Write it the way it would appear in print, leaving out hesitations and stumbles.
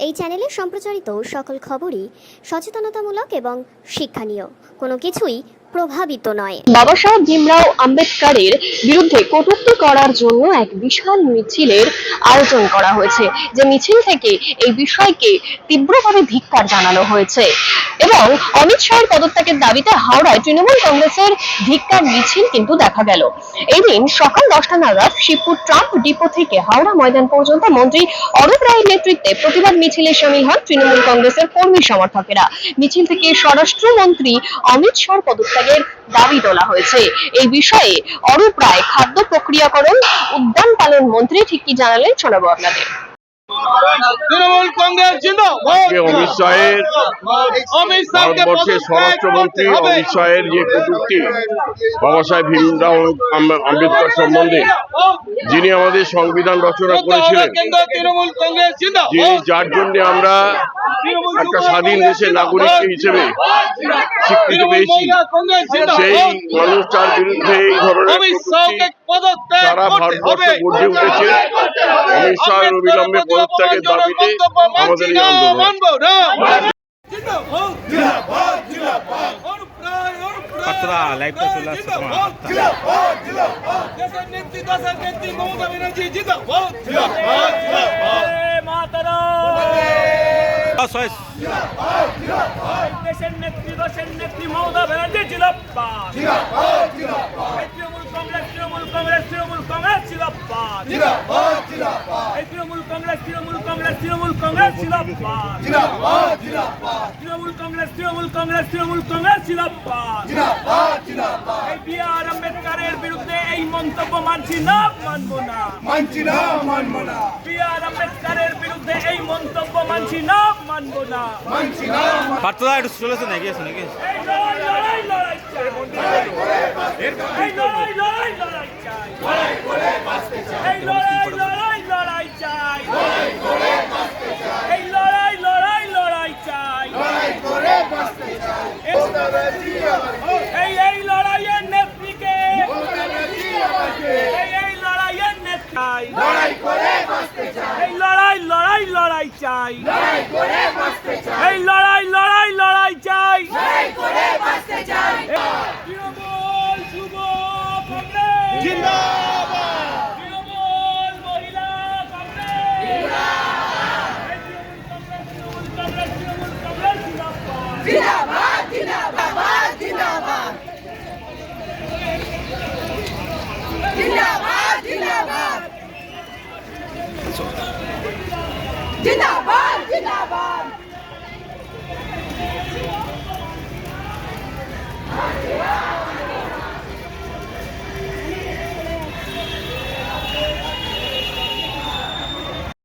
এই চ্যানেলে সম্প্রচারিত সকল খবরই সচেতনতামূলক এবং শিক্ষণীয়, কোনো কিছুই প্রভাবিত নয়। বাবা সাহেব ভীমরাও আম্বেদকরের বিরুদ্ধে কটূক্তি করার জন্য এক বিশাল মিছিলের আয়োজন করা হয়েছে, যে মিছিল থেকে এই বিষয়কে তীব্রভাবে ধিক্কার জানানো হয়েছে এবং অমিত শাহের পদত্যাগের দাবিতে হাওড়ায় তৃণমূল কংগ্রেসের ধিক্কার মিছিল কিন্তু দেখা গেল। এই দিন সকাল 10টা নাগাদ শিবপুর ট্রাম্প ডিপো থেকে হাওড়া ময়দান পর্যন্ত মন্ত্রী অরূপ রায়ের নেতৃত্বে প্রতিবাদ মিছিলে সামিল হন তৃণমূল কংগ্রেসের কর্মী সমর্থকেরা। মিছিল থেকে স্বরাষ্ট্রমন্ত্রী অমিত শাহর পদত্যাগের দাবি তোলা হয়েছে। এই বিষয়ে অরূপ রায়, খাদ্য প্রক্রিয়াকরণ, উদ্যান পালন মন্ত্রী ঠিক কি জানালেন শোনাবো আপনাদের। তৃণমূল কংগ্রেস জিন্দাবাদ। অমিত শাহের ভারতবর্ষের স্বরাষ্ট্রমন্ত্রী অমিত শাহের যে কটূক্তি বাবা সাহেব ভীমরাও আম্বেদকর সম্বন্ধে, যিনি আমাদের সংবিধান রচনা করেছিলেন, যিনি যার জন্য আমরা একটা স্বাধীন দেশের নাগরিক হিসেবে স্বীকৃতি পেয়েছি, সেই মানুষটার বিরুদ্ধে এই ধরনের সারা ভারতবর্ষে গর্জে উঠেছে। অমিত শাহের অবিলম্বে পদত্যাগের দাবিতে আমাদের এই আন্দোলন। দেশের নেত্রী মমতা ব্যানার্জি জিন্দাবাদ। তৃণমূল কংগ্রেস জিন্দাবাদ। তৃণমূল কংগ্রেস জিন্দাবাদ। তৃণমূল কংগ্রেস জিন্দাবাদ। তৃণমূল কংগ্রেস জিন্দাবাদ। এই বি আর আম্বেদকরের বিরুদ্ধে এই মন্তব্য মানছি না, মানবো না। বি আর আম্বেদকরের বিরুদ্ধে এই মন্তব্য মানছি না, মানবো না। পার্থদা একটু চলেছে নাকি আছে নাকি? এই লড়াই চাই। এই লড়াই চাই। এই লড়াই চাই। এই লড়াই চাই। এই লড়াইয়ের নেত্রীকে, এই লড়াইয়ের নেত্রী, এই লড়াই চাই। এই লড়াই চাই। তৃণমূল যুব কংগ্রেস জিন্দাবাদ।